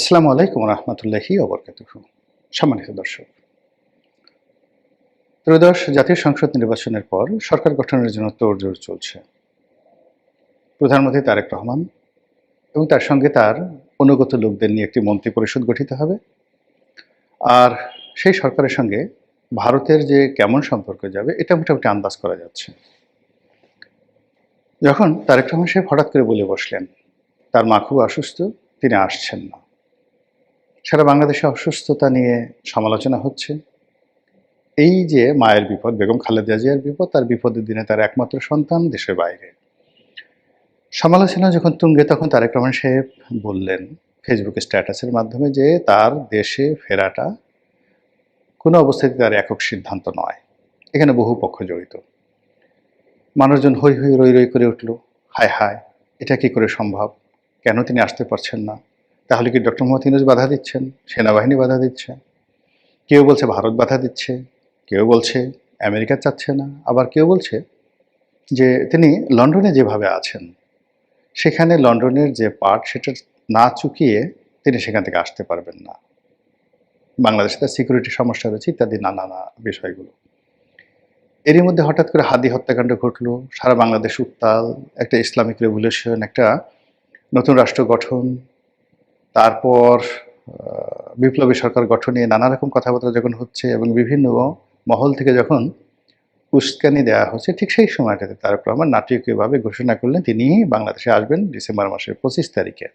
আসসালামু আলাইকুম রহমতুল্লাহি ওবরকাতুহু। সম্মানিত দর্শক, ত্রয়োদশ জাতীয় সংসদ নির্বাচনের পর সরকার গঠনের জন্য তোড়জোড় চলছে। প্রধানমন্ত্রী তারেক রহমান এবং তার সঙ্গে তার অনুগত লোকদের নিয়ে একটি মন্ত্রী পরিষদ গঠিত হবে। আর সেই সরকারের সঙ্গে ভারতের যে কেমন সম্পর্ক যাবে এটা মোটামুটি আন্দাজ করা যাচ্ছে। যখন তারেক রহমান সাহেব হঠাৎ করে বলে বসলেন তার মা খুব অসুস্থ, তিনি আসছেন না, সারা বাংলাদেশে অসুস্থতা নিয়ে সমালোচনা হচ্ছে। এই যে মায়ের বিপদ, বেগম খালেদা জিয়ার বিপদ, তার বিপদের দিনে তার একমাত্র সন্তান দেশের বাইরে, সমালোচনা যখন তুঙ্গে, তখন তারেক রহমান সাহেব বললেন ফেসবুকে স্ট্যাটাসের মাধ্যমে যে তার দেশে ফেরাটা কোনো অবস্থাতে তার একক সিদ্ধান্ত নয়, এখানে বহু পক্ষ জড়িত। মানুষজন হৈ হৈ রই রই করে উঠল, হায় হায়, এটা কি করে সম্ভব, কেন তিনি আসতে পারছেন না, তাহলে কি ডক্টর মোহাম্মদ ইউনূস বাধা দিচ্ছেন, সেনাবাহিনী বাধা দিচ্ছে, কেউ বলছে ভারত বাধা দিচ্ছে, কেউ বলছে আমেরিকা চাচ্ছে না, আবার কেউ বলছে যে তিনি লন্ডনে যেভাবে আছেন সেখানে লন্ডনের যে পার্ট সেটা না চুকিয়ে তিনি সেখান থেকে আসতে পারবেন না, বাংলাদেশে তার সিকিউরিটি সমস্যা রয়েছে ইত্যাদি নানা বিষয়গুলো। এরই মধ্যে হঠাৎ করে হাদি হত্যাকাণ্ড ঘটলো, সারা বাংলাদেশ উত্তাল, একটা ইসলামিক রেভলিউশন, একটা নতুন রাষ্ট্র গঠন, তারপর বিপ্লবী সরকার গঠনে নানা রকম কথাবার্তা যখন হচ্ছে এবং বিভিন্ন মহল থেকে যখন উস্কানি দেওয়া হচ্ছে, ঠিক সেই সময়টাতে তারেক রহমান নাটকীয়ভাবে ঘোষণা করলেন তিনি বাংলাদেশে আসবেন ডিসেম্বর মাসের 25 তারিখে।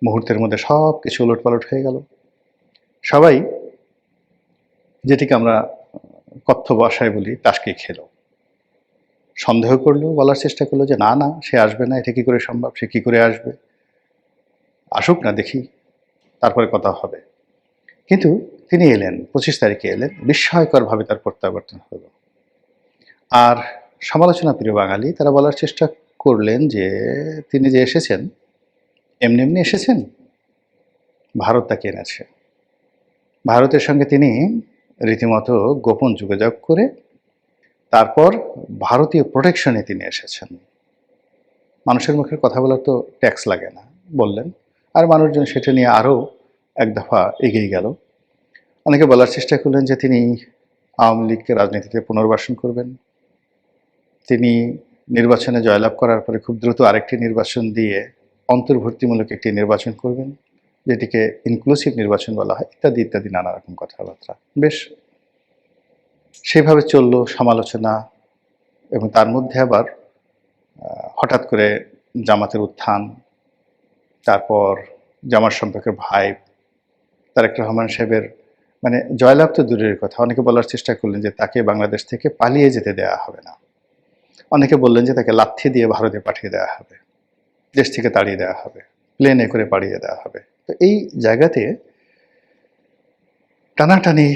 মুহূর্তের মধ্যে সব কিছু উলটপালট হয়ে গেল। সবাই, যেটিকে আমরা কথ্য ভাষায় বলি, টাসকি খেলো, সন্দেহ করলো, বলার চেষ্টা করলো যে না না, সে আসবে না, এটা কি করে সম্ভব, সে কি করে আসবে, আসুক না দেখি, তারপরে কথা হবে। কিন্তু তিনি এলেন, 25 তারিখে এলেন, বিস্ময়করভাবে তার প্রত্যাবর্তন হলো। আর সমালোচনা প্রিয় বাঙালি তারা বলার চেষ্টা করলেন যে তিনি যে এসেছেন এমনি এমনি এসেছেন, ভারত তাকে এনেছে, ভারতের সঙ্গে তিনি রীতিমতো গোপন যোগাযোগ করে তারপর ভারতীয় প্রোটেকশনে তিনি এসেছেন। মানুষের মুখের কথা বলার তো ট্যাক্স লাগে না বললেন, আর মানুষজন সেটা নিয়ে আরও এক দফা এগিয়ে গেল। অনেকে বলার চেষ্টা করলেন যে তিনি আওয়ামী লীগকে রাজনীতিতে পুনর্বাসন করবেন, তিনি নির্বাচনে জয়লাভ করার পরে খুব দ্রুত আরেকটি নির্বাচন দিয়ে অন্তর্ভুক্তিমূলক একটি নির্বাচন করবেন, যেটিকে ইনক্লুসিভ নির্বাচন বলা হয়, ইত্যাদি ইত্যাদি নানা রকম কথাবার্তা। বেশ সেভাবে চলল সমালোচনা। এবং তার মধ্যে আবার হঠাৎ করে জামাতের উত্থান, তারপর জামাত সম্পর্কের ভাই তারেক রহমান সাহেবের মানে জয়লাভ তো দূরের কথা, অনেকে বলার চেষ্টা করলেন যে তাকে বাংলাদেশ থেকে পালিয়ে যেতে দেওয়া হবে না, অনেকে বললেন যে তাকে লাথি দিয়ে ভারতে পাঠিয়ে দেওয়া হবে, দেশ থেকে তাড়িয়ে দেওয়া হবে, প্লেনে করে পাঠিয়ে দেওয়া হবে। তো এই জায়গাতে টানাটানি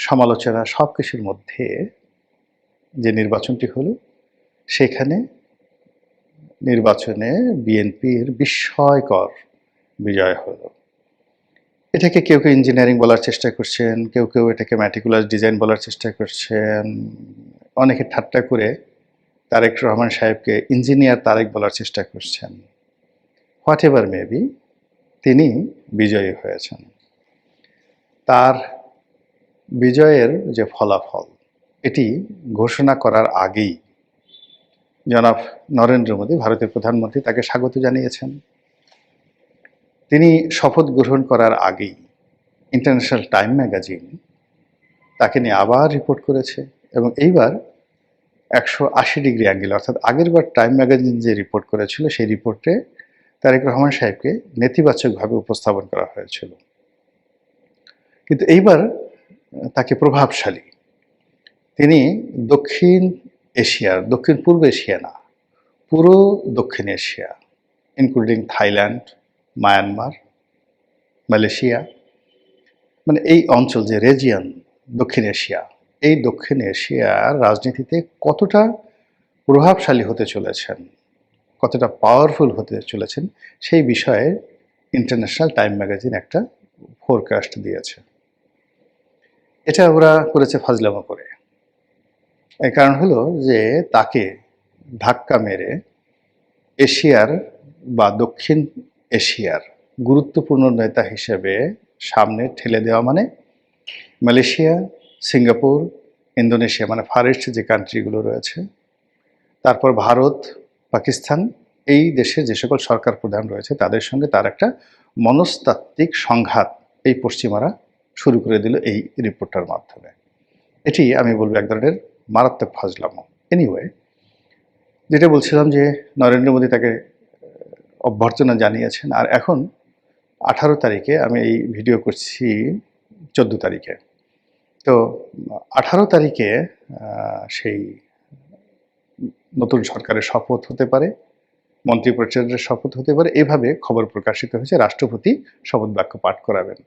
সমালোচনা সব কিছুর মধ্যে যে নির্বাচনটি হলো, সেখানে নির্বাচনে বিএনপির বিস্ময়কর বিজয় হলো। এটাকে কেউ কেউ ইঞ্জিনিয়ারিং বলার চেষ্টা করছেন, কেউ কেউ এটাকে ম্যাটিকুলাস ডিজাইন বলার চেষ্টা করছেন, অনেকে ঠাট্টা করে তারেক রহমান সাহেবকে ইঞ্জিনিয়ার তারেক বলার চেষ্টা করছেন। হোয়াট এভার মেবি, তিনি বিজয়ী হয়েছেন। তার বিজয়ের যে ফলাফল, এটি ঘোষণা করার আগেই জনাব নরেন্দ্র মোদী, ভারতের প্রধানমন্ত্রী, তাকে স্বাগত জানিয়েছেন। তিনি শপথ গ্রহণ করার আগেই ইন্টারন্যাশনাল টাইম ম্যাগাজিন তাকে নিয়ে আবার রিপোর্ট করেছে, এবং এইবার 180 ডিগ্রি অ্যাঙ্গেল, অর্থাৎ আগের বার টাইম ম্যাগাজিন যে রিপোর্ট করেছিল সেই রিপোর্টে তারেক রহমান সাহেবকে নেতিবাচকভাবে উপস্থাপন করা হয়েছিল। কিন্তু এইবার তাকে প্রভাবশালী, তিনি দক্ষিণ এশিয়ার, দক্ষিণ পূর্ব এশিয়া না, পুরো দক্ষিণ Asia including Thailand, Myanmar, Malaysia, মানে এই অঞ্চল যে রেজিয়ন দক্ষিণ এশিয়া, এই দক্ষিণ এশিয়ার রাজনীতিতে কতটা প্রভাবশালী হতে চলেছেন, কতটা পাওয়ারফুল হতে চলেছেন, সেই বিষয়ে ইন্টারন্যাশনাল টাইম ম্যাগাজিন একটা ফোরকাস্ট দিয়েছে। এটা ওরা করেছে ফাজলামো করে। এর কারণ হলো যে তাকে ধাক্কা মেরে এশিয়ার বা দক্ষিণ এশিয়ার গুরুত্বপূর্ণ নেতা হিসেবে সামনে ঠেলে দেওয়া মানে মালয়েশিয়া, সিঙ্গাপুর, ইন্দোনেশিয়া মানে ফার ইস্ট যে কান্ট্রিগুলো রয়েছে, তারপর ভারত, পাকিস্তান, এই দেশে যে সকল সরকার প্রধান রয়েছে তাদের সঙ্গে তার একটা মনস্তাত্ত্বিক সংঘাত এই পশ্চিমারা শুরু করে দিল এই রিপোর্টটার মাধ্যমে। এটি আমি বলবো এক ধরনের মারাত্মক ফাজলামো। এনিওয়ে, যেটা বলছিলাম যে নরেন্দ্র মোদী তাকে অভ্যর্থনা জানিয়েছেন, আর এখন 18 তারিখে, আমি এই ভিডিও করছি 14 তারিখে, তো 18 তারিখে সেই নতুন সরকারের শপথ হতে পারে, মন্ত্রিপরিষদের শপথ হতে পারে, এভাবে খবর প্রকাশিত হয়েছে। রাষ্ট্রপতি শপথ বাক্য পাঠ করাবেন।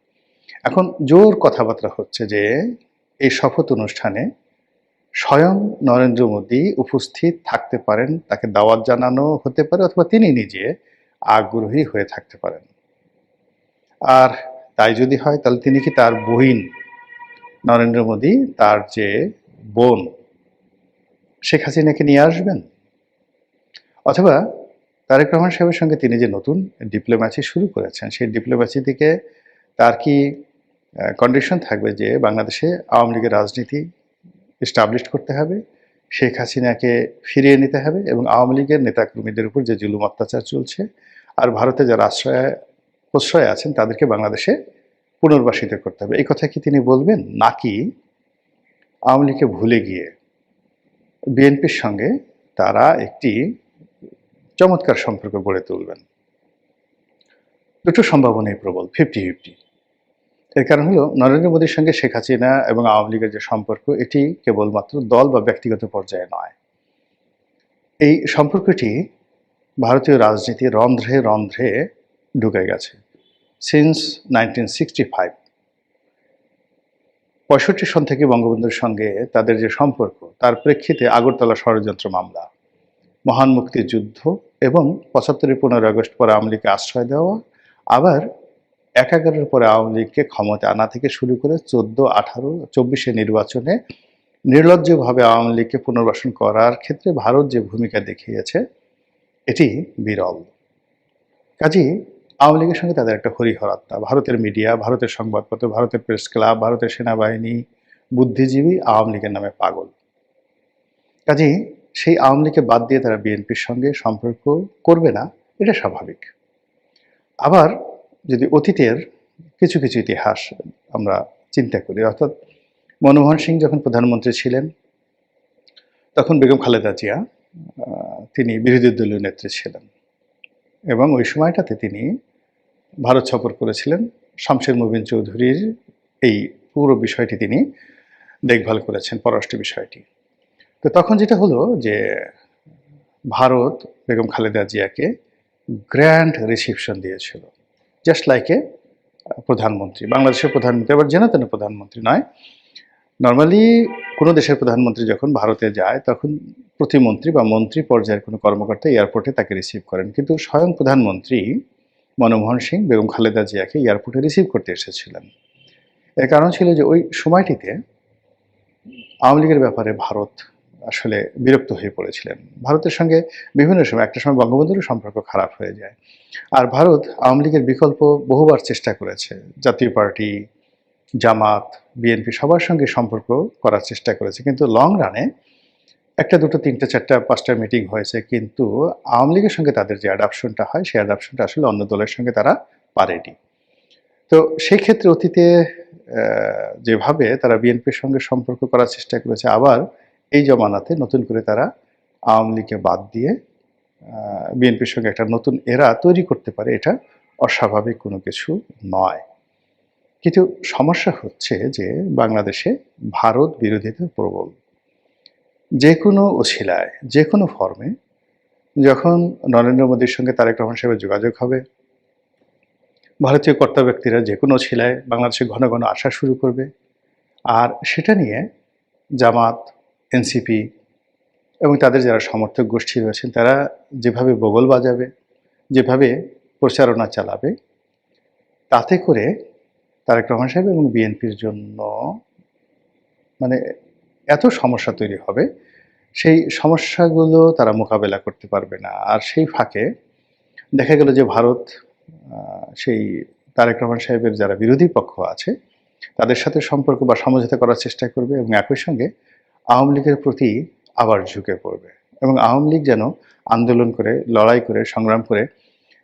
এখন জোর কথাবার্তা হচ্ছে যে এই শপথ অনুষ্ঠানে স্বয়ং নরেন্দ্র মোদী উপস্থিত থাকতে পারেন, তাকে দাওয়াত জানানো হতে পারে, অথবা তিনি নিজে আগ্রহী হয়ে থাকতে পারেন। আর তাই যদি হয় তাহলে তিনি কি তার বহিন নরেন্দ্র মোদী, তার যে বোন শেখ হাসিনাকে নিয়ে আসবেন? অথবা তারেক রহমান সাহেবের সঙ্গে তিনি যে নতুন ডিপ্লোম্যাসি শুরু করেছেন, সেই ডিপ্লোম্যাসি থেকে তার কি কন্ডিশন থাকবে যে বাংলাদেশে আওয়ামী লীগের রাজনীতি এস্টাবলিশ করতে হবে, শেখ হাসিনাকে ফিরিয়ে নিতে হবে, এবং আওয়ামী লীগের নেতাকর্মীদের উপর যে জুলুম অত্যাচার চলছে আর ভারতে যারা প্রশ্রয় আছেন তাদেরকে বাংলাদেশে পুনর্বাসিত করতে হবে, এই কথা কি তিনি বলবেন? নাকি আওয়ামী লীগকে ভুলে গিয়ে বিএনপির সঙ্গে তারা একটি চমৎকার সম্পর্ক গড়ে তুলবেন? দুটো সম্ভাবনাই প্রবল, 50-50। এর কারণ হলো নরেন্দ্র মোদীর সঙ্গে শেখ হাসিনা এবং আওয়ামী লীগের যে সম্পর্ক, এটি কেবলমাত্র দল বা ব্যক্তিগত পর্যায়ে নয়। এই সম্পর্কটি ভারতীয় রাজনীতির রন্ধ্রে রন্ধ্রে ঢুকে গেছে সিন্স 1965। 65 সন থেকে বঙ্গবন্ধুর সঙ্গে তাদের যে সম্পর্ক, তার প্রেক্ষিতে আগরতলা ষড়যন্ত্র মামলা, মহান মুক্তিযুদ্ধ এবং 75 15 আগস্ট পরে আওয়ামী লীগকে আশ্রয় দেওয়া, আবার 11 পরে আওয়ামী লীগকে ক্ষমতা আনা থেকে শুরু করে 14, 18, 24 নির্বাচনে নির্লজ্জভাবে আওয়ামী লীগকে পুনর্বাসন করার ক্ষেত্রে ভারত যে ভূমিকা দেখিয়েছে এটি বিরল। কাজেই আওয়ামী লীগের সঙ্গে তাদের একটা হরিহরাত্মা। ভারতের মিডিয়া, ভারতের সংবাদপত্র, ভারতের প্রেস ক্লাব, ভারতের সেনাবাহিনী, বুদ্ধিজীবী আওয়ামী লীগের নামে পাগল। কাজেই সেই আওয়ামী লীগকে বাদ দিয়ে তারা বিএনপির সঙ্গে সম্পর্ক করবে না, এটা স্বাভাবিক। আবার যদি অতীতের কিছু কিছু ইতিহাস আমরা চিন্তা করি, অর্থাৎ মনমোহন সিং যখন প্রধানমন্ত্রী ছিলেন তখন বেগম খালেদা জিয়া তিনি বিরোধী দলীয় নেত্রী ছিলেন, এবং ওই সময়টাতে তিনি ভারত সফর করেছিলেন। শামসের মুবিন চৌধুরীর এই পুরো বিষয়টি তিনি দেখভাল করেছেন, পররাষ্ট্র বিষয়টি। তো তখন যেটা হলো যে ভারত বেগম খালেদা জিয়াকে গ্র্যান্ড রিসিপশন দিয়েছিল, জাস্ট লাইক এ প্রধানমন্ত্রী। বাংলাদেশের প্রধানমন্ত্রী আবার যেন তেন প্রধানমন্ত্রী নয়। নর্মালি কোনো দেশের প্রধানমন্ত্রী যখন ভারতে যায় তখন প্রতিমন্ত্রী বা মন্ত্রী পর্যায়ের কোনো কর্মকর্তা এয়ারপোর্টে তাকে রিসিভ করেন, কিন্তু স্বয়ং প্রধানমন্ত্রী মনমোহন সিং বেগম খালেদা জিয়াকে এয়ারপোর্টে রিসিভ করতে এসেছিলেন। এর কারণ ছিল যে ওই সময়টিতে আওয়ামী লীগের ব্যাপারে ভারত আসলে বিরক্ত হয়ে পড়েছিলেন। ভারতের সঙ্গে বিভিন্ন সময়, একটা সময় বঙ্গবন্ধুরও সম্পর্ক খারাপ হয়ে যায়। আর ভারত আওয়ামী লীগের বিকল্প বহুবার চেষ্টা করেছে, জাতীয় পার্টি, জামাত, বিএনপি সবার সঙ্গে সম্পর্ক করার চেষ্টা করেছে, কিন্তু লং রানে একটা, দুটো, তিনটা, চারটা, পাঁচটা মিটিং হয়েছে, কিন্তু আওয়ামী লীগের সঙ্গে তাদের যে অ্যাডাপশনটা হয় সেই অ্যাডাপশনটা আসলে অন্য দলের সঙ্গে তারা পারেনি। তো সেই ক্ষেত্রে অতীতে যেভাবে তারা বিএনপির সঙ্গে সম্পর্ক করার চেষ্টা করেছে, আবার এই জমানাতে নতুন করে তারা আওয়ামী লীগকে বাদ দিয়ে বিএনপির সঙ্গে একটা নতুন এরা তৈরি করতে পারে, এটা অস্বাভাবিক কোনো কিছু নয়। কিন্তু সমস্যা হচ্ছে যে বাংলাদেশে ভারত বিরোধিতা প্রবল। যে কোনো অছিলায়, যে কোনো ফর্মে যখন নরেন্দ্র মোদীর সঙ্গে তারেক রহমান সাহেবের যোগাযোগ হবে, ভারতীয় কর্তা ব্যক্তিরা যে কোনো অছিলায় বাংলাদেশে ঘন ঘন আসা শুরু করবে, আর সেটা নিয়ে জামাত, এনসিপি এবং তাদের যারা সমর্থক গোষ্ঠী রয়েছেন তারা যেভাবে বগল বাজাবে, যেভাবে প্রচারণা চালাবে, তাতে করে তারেক রহমান সাহেব এবং বিএনপির জন্য মানে এত সমস্যা তৈরি হবে, সেই সমস্যাগুলো তারা মোকাবেলা করতে পারবে না। আর সেই ফাঁকে দেখা গেল যে ভারত সেই তারেক রহমান সাহেবের যারা বিরোধী পক্ষ আছে তাদের সাথে সম্পর্ক বা সমঝোতা করার চেষ্টা করবে এবং একই সঙ্গে আওয়ামী লীগের প্রতি আবার ঝুঁকে পড়বে এবং আওয়ামী লীগ যেন আন্দোলন করে, লড়াই করে, সংগ্রাম করে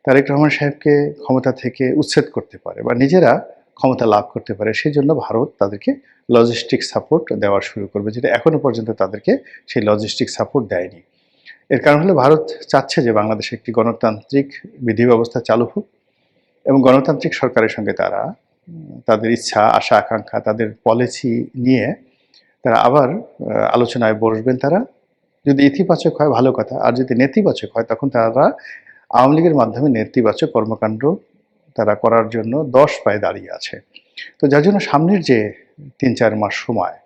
তারেক রহমান সাহেবকে ক্ষমতা থেকে উচ্ছেদ করতে পারে বা নিজেরা ক্ষমতা লাভ করতে পারে। সেজন্য ভারত তাদেরকে লজিস্টিক সাপোর্ট দেওয়া শুরু করবে, যেটা এখনো পর্যন্ত তাদেরকে সেই লজিস্টিক সাপোর্ট দেয়নি। এর কারণ হলো ভারত চাচ্ছে যে বাংলাদেশে একটি গণতান্ত্রিক বিধি ব্যবস্থা চালু হোক এবং গণতান্ত্রিক সরকারের সঙ্গে তারা তাদের ইচ্ছা, আশা, আকাঙ্ক্ষা, তাদের পলিসি নিয়ে তারা আবার আলোচনায় বসবেন। তারা যদি ইতিবাচক হয় ভালো কথা, আর যদি নেতিবাচক হয় তখন তারা আওয়ামী লীগের মাধ্যমে নেতিবাচক কর্মকাণ্ড তারা করার জন্য 10 পায়ে দাঁড়িয়ে আছে। তো যার জন্য সামনের যে ৩-৪ মাস সময়,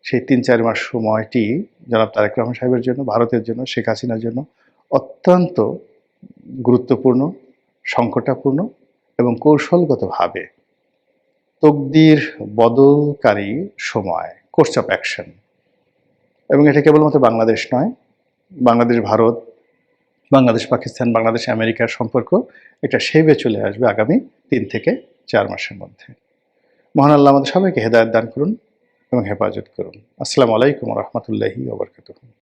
সেই ৩-৪ মাস সময়টি জনাব তারেক রহমান সাহেবের জন্য, ভারতের জন্য, শেখ হাসিনার জন্য অত্যন্ত গুরুত্বপূর্ণ, সংকটাপূর্ণ এবং কৌশলগতভাবে তকদির বদলকারী সময়, কোর্স অফ অ্যাকশন। এবং এটা কেবলমাত্র বাংলাদেশ নয়, বাংলাদেশ ভারত, বাংলাদেশ পাকিস্তান, বাংলাদেশ আমেরিকার সম্পর্ক একটা শেইবে চলে আসবে আগামী ৩ থেকে ৪ মাসের মধ্যে। মহান আল্লাহ আমাদের সবাইকে হেদায়েত দান করুন এবং হেফাজত করুন। আসসালামু আলাইকুম ওয়া রাহমাতুল্লাহি ওয়া বারাকাতুহু।